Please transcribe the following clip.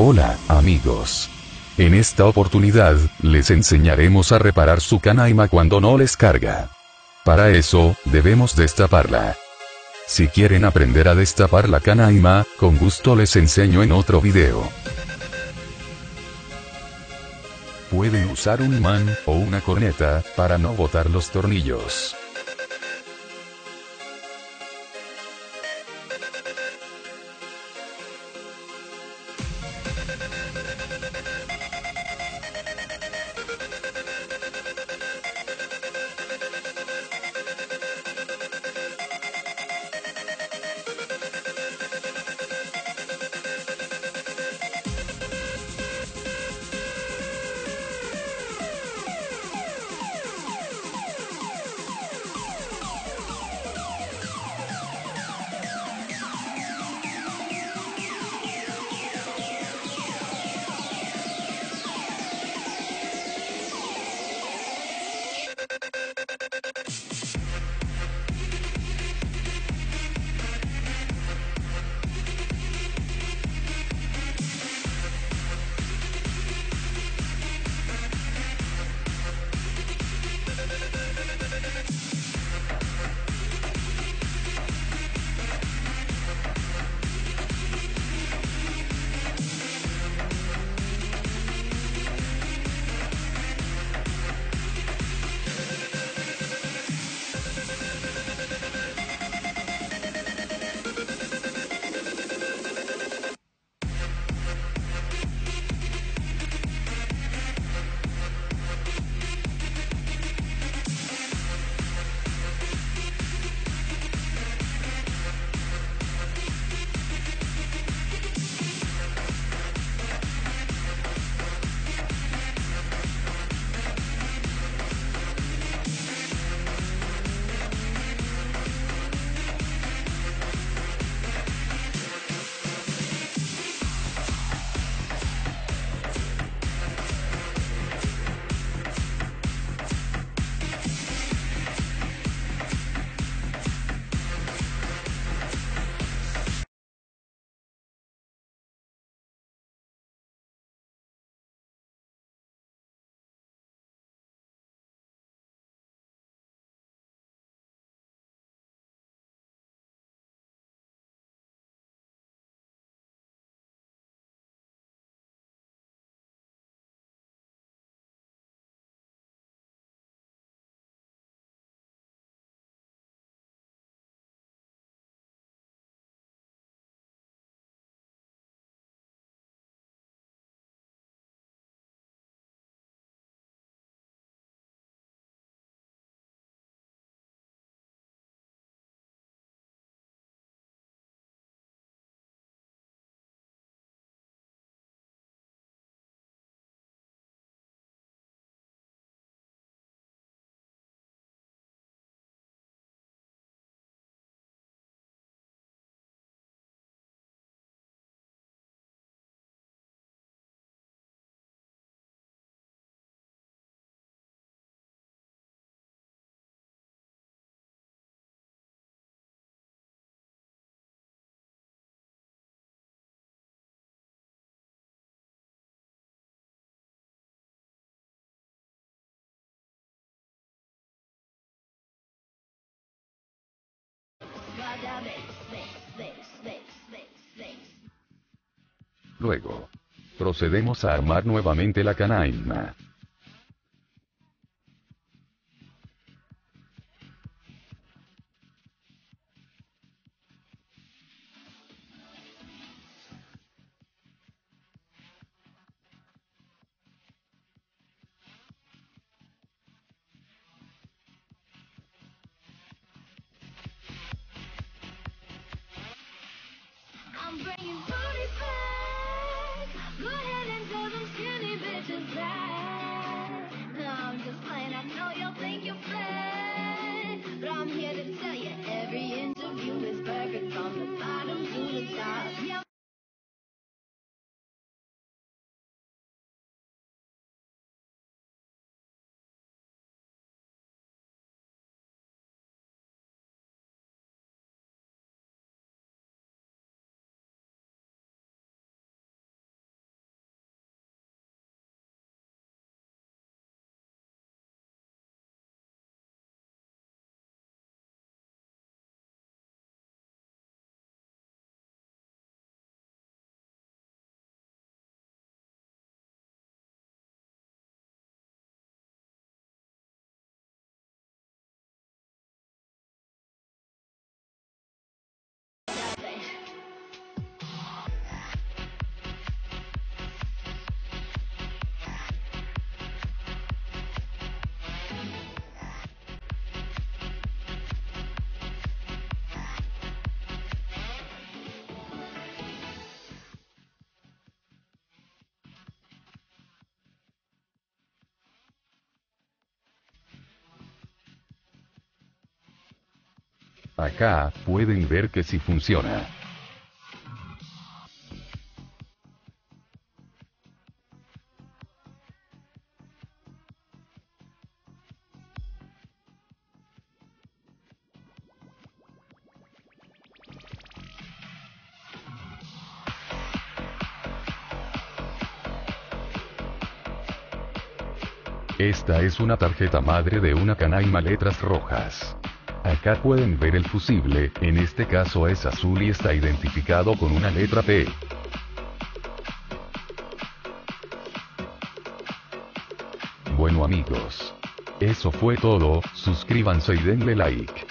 Hola, amigos. En esta oportunidad, les enseñaremos a reparar su canaima cuando no les carga. Para eso, debemos destaparla. Si quieren aprender a destapar la canaima, con gusto les enseño en otro video. Pueden usar un imán, o una corneta, para no botar los tornillos. Luego, procedemos a armar nuevamente la canaima. I'm bringing booty back. Go ahead and tell them skinny bitches that. No, I'm just playing. I know you'll think you're fat, but I'm here to tell you every interview is perfect from the bottom to the top. Yeah. Acá, pueden ver que sí funciona. Esta es una tarjeta madre de una canaima letras rojas. Acá pueden ver el fusible, en este caso es azul y está identificado con una letra P. Bueno amigos. Eso fue todo, suscríbanse y denle like.